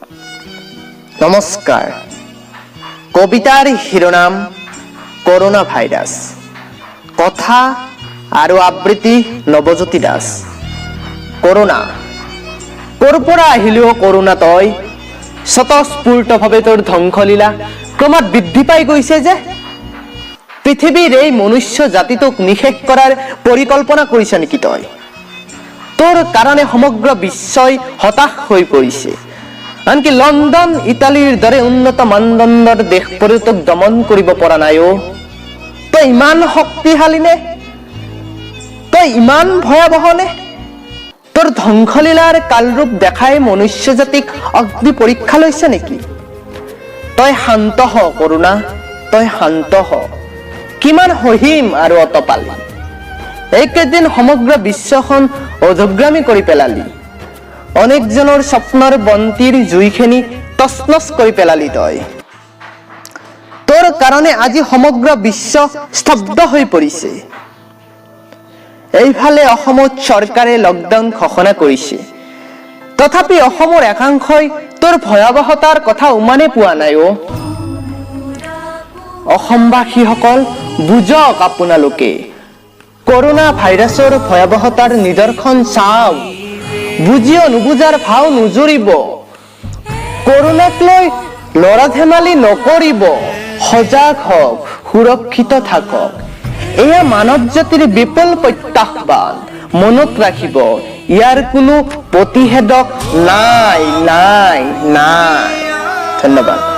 নমস্কাৰ। কবিতাৰ শিৰোনাম কৰোনা ভাইৰাছ। কথা আৰু আবৃত্তি নৱজ্যোতি দাস। কৰোনা। ক'ৰ পৰা আহিলেও কৰোনা তই, স্বতঃস্ফূৰ্তভাৱে তোৰ ধ্বংসলীলা ক্ৰমাৎ বৃদ্ধি পাই গৈছে যে। পৃথিৱীৰ এই মনুষ্য জাতিটোক নিশেষ কৰাৰ পৰিকল্পনা কৰিছ নেকি তই? তোৰ কাৰণে সমগ্ৰ বিশ্বই হতাশ হৈ পৰিছে। আনকি লণ্ডন ইটালীৰ দৰে উন্নত মানদণ্ডৰ দেশবোৰে তোক দমন কৰিব পৰা নাই। তই ইমান শক্তিশালী নে? তই ইমান ভয়াৱহ নে? তোৰ ধ্বংসলীলাৰ কালৰূপ দেখাই মনুষ্য জাতিক অগ্নি পৰীক্ষা লৈছে নেকি? তই শান্ত হ কৰোনা, তই শান্ত হ। কিমান সহিম আৰু অতপালি? এইকেইদিন সমগ্ৰ বিশ্বখন অধোগ্ৰামী কৰি পেলালি। অনেকজনৰ স্বপ্নৰ বন্তিৰ জুইখিনি তছনছ কৰি পেলালি তই। তোৰ কাৰণে আজি সমগ্ৰ বিশ্ব স্তব্ধ হৈ পৰিছে। এইফালে অসমত চৰকাৰে লকডাউন ঘোষণা কৰিছে, তথাপি অসমৰ একাংশই তোৰ ভয়াৱহতাৰ কথা উমানে পোৱা নাই। অসমবাসীসকল বুজক, আপোনালোকে কৰোনা ভাইৰাছৰ ভয়াৱহতাৰ নিদৰ্শন চাওক। বুজিও নুবুজাৰ ভাও নুজুৰিব। কৰোনাক লৈ লৰা ধেমালি নকৰিব। সজাগ হওক, সুৰক্ষিত থাকক। এয়া মানৱ জাতিৰ বিপুল প্ৰত্যাহ্বান। মনত ৰাখিব, ইয়াৰ কোনো প্ৰতিষেধক নাই। ধন্যবাদ।